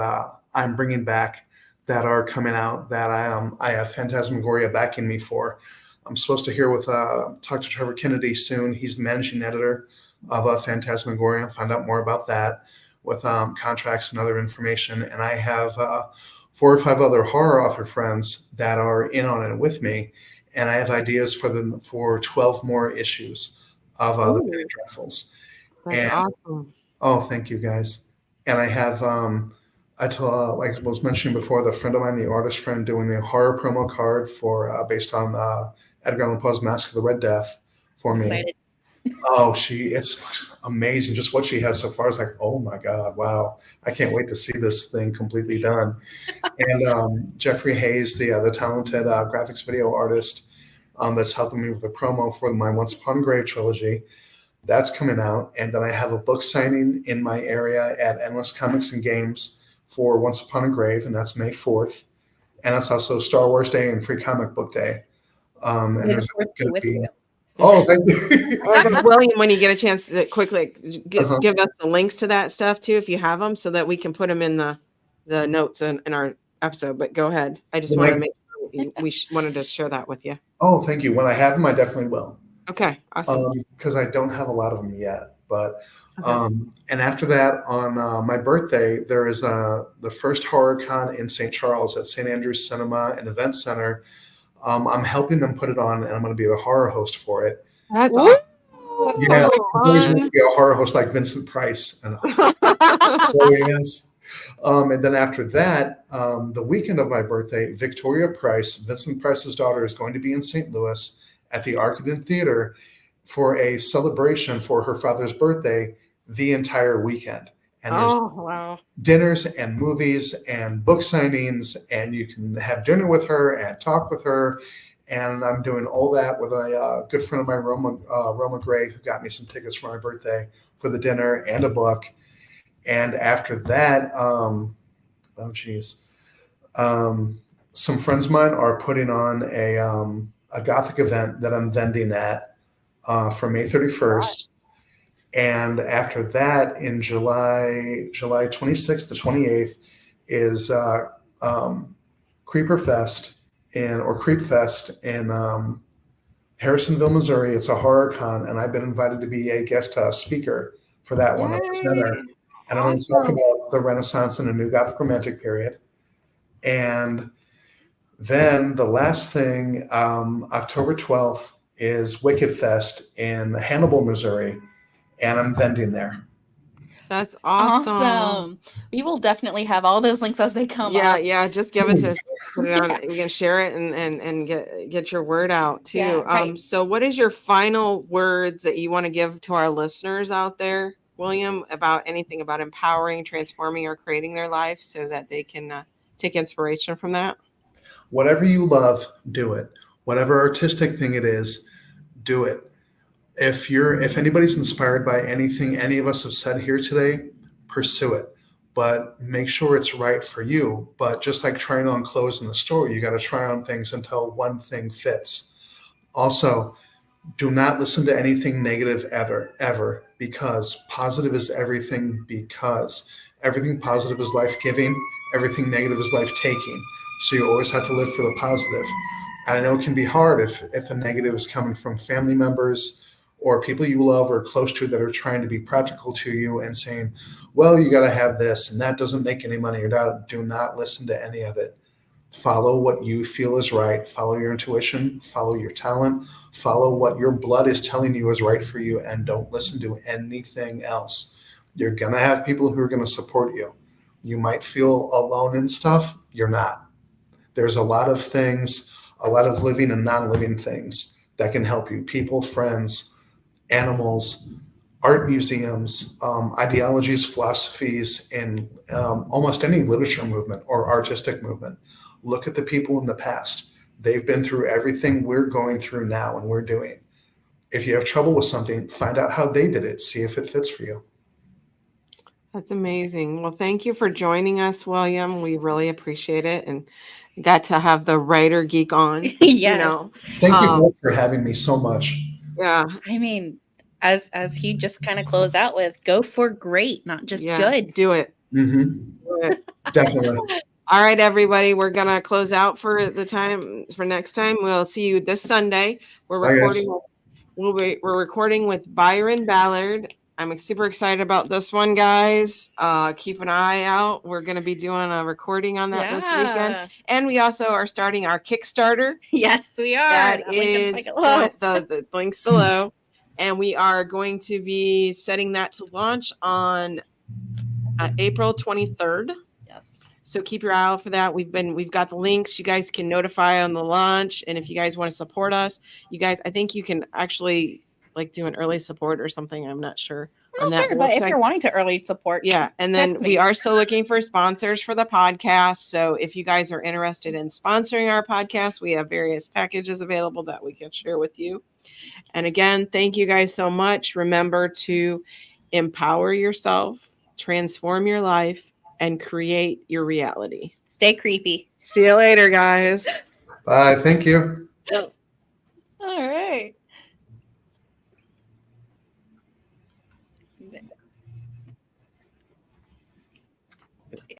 C: I'm bringing back, that are coming out, that I have Phantasmagoria backing me for. I'm supposed to hear with talk to Trevor Kennedy soon. He's the managing editor of Phantasmagoria. Find out more about that with contracts and other information. And I have 4 or 5 other horror author friends that are in on it with me. and I have ideas for 12 more issues of the
A: Ooh.
C: Very Dreadfuls.
A: That's
C: And
A: awesome.
C: oh, thank you guys. And I have like I was mentioning before, the friend of mine, the artist friend, doing the horror promo card for based on Edgar Allan Poe's Mask of the Red Death for me.
B: Excited.
C: Oh, it's amazing. Just what she has so far is like, oh my God, wow. I can't wait to see this thing completely done. And Jeffrey Hayes, the talented graphics video artist that's helping me with the promo for my Once Upon a Grave trilogy, that's coming out. And then I have a book signing in my area at Endless Comics and Games for Once Upon a Grave, and that's May 4th. And that's also Star Wars Day and Free Comic Book Day. And there's going to be... Oh, thank you.
A: William, when you get a chance to quickly give us the links to that stuff too, if you have them, so that we can put them in the notes in our episode. But go ahead. I just want to make sure we wanted to share that with you.
C: Oh, thank you. When I have them, I definitely will.
A: Okay, awesome.
C: Because I don't have a lot of them yet. But and after that, on my birthday, there is the first horror con in St. Charles at St. Andrew's Cinema and Event Center. I'm helping them put it on, and I'm going to be the horror host for it.
A: That's awesome.
C: Yeah, I always want to be a horror host like Vincent Price. And and then after that, the weekend of my birthday, Victoria Price, Vincent Price's daughter, is going to be in St. Louis at the Arcaden Theater for a celebration for her father's birthday the entire weekend. And there's dinners and movies and book signings, and you can have dinner with her and talk with her. And I'm doing all that with a good friend of mine, Roma Gray, who got me some tickets for my birthday for the dinner and a book. And after that, some friends of mine are putting on a Gothic event that I'm vending at for May 31st. And after that, in July 26th to 28th, is Creeper Fest or Creep Fest in Harrisonville, Missouri. It's a horror con, and I've been invited to be a guest speaker for that one at the center. And I'm going to talk about the Renaissance and a New Gothic Romantic period. And then the last thing, October 12th, is Wicked Fest in Hannibal, Missouri. And I'm vending there.
A: That's awesome.
B: We will definitely have all those links as they come up.
A: Yeah. Just give it to us. Put it on. We can share it and get your word out too.
B: Yeah, right.
A: So what is your final words that you want to give to our listeners out there, William, about anything about empowering, transforming, or creating their life so that they can take inspiration from that?
C: Whatever you love, do it. Whatever artistic thing it is, do it. If anybody's inspired by anything any of us have said here today, pursue it, but make sure it's right for you. But just like trying on clothes in the store, you got to try on things until one thing fits. Also, do not listen to anything negative ever, because positive is everything, because everything positive is life-giving, everything negative is life-taking. So you always have to live for the positive. And I know it can be hard if the negative is coming from family members or people you love or close to that are trying to be practical to you and saying, well, you got to have this and that doesn't make any money. Do not listen to any of it. Follow what you feel is right. Follow your intuition. Follow your talent. Follow what your blood is telling you is right for you, and don't listen to anything else. You're going to have people who are going to support you. You might feel alone and stuff. You're not. There's a lot of things, a lot of living and non-living things that can help you. People, friends, animals, art museums, ideologies, philosophies, and almost any literature movement or artistic movement. Look at the people in the past. They've been through everything we're going through now and we're doing. If you have trouble with something, find out how they did it. See if it fits for you.
A: That's amazing. Well, thank you for joining us, William. We really appreciate it, and got to have the writer geek on.
B: Yes.
C: Thank you both for having me so much.
A: Yeah.
B: I mean, as he just kind of closed out with, go for great, not just good.
A: Do it.
C: Mm-hmm.
A: Do it.
C: Definitely.
A: All right, everybody. We're going to close out for the time for next time. We'll see you this Sunday. We're recording with Byron Ballard I'm super excited about this one, guys. Keep an eye out. We're going to be doing a recording on that this weekend. And we also are starting our Kickstarter.
B: Yes, we are.
A: That is the links below. And we are going to be setting that to launch on April 23rd.
B: Yes.
A: So keep your eye out for that. We've got the links. You guys can notify on the launch. And if you guys want to support us, you guys, I think you can actually like do an early support or something. I'm not sure.
B: Well, sure, but if you're wanting to early support,
A: yeah. And then we are still looking for sponsors for the podcast. So if you guys are interested in sponsoring our podcast, we have various packages available that we can share with you. And again, thank you guys so much. Remember to empower yourself, transform your life, and create your reality.
B: Stay creepy.
A: See you later, guys.
C: Bye. Thank you.
B: All right.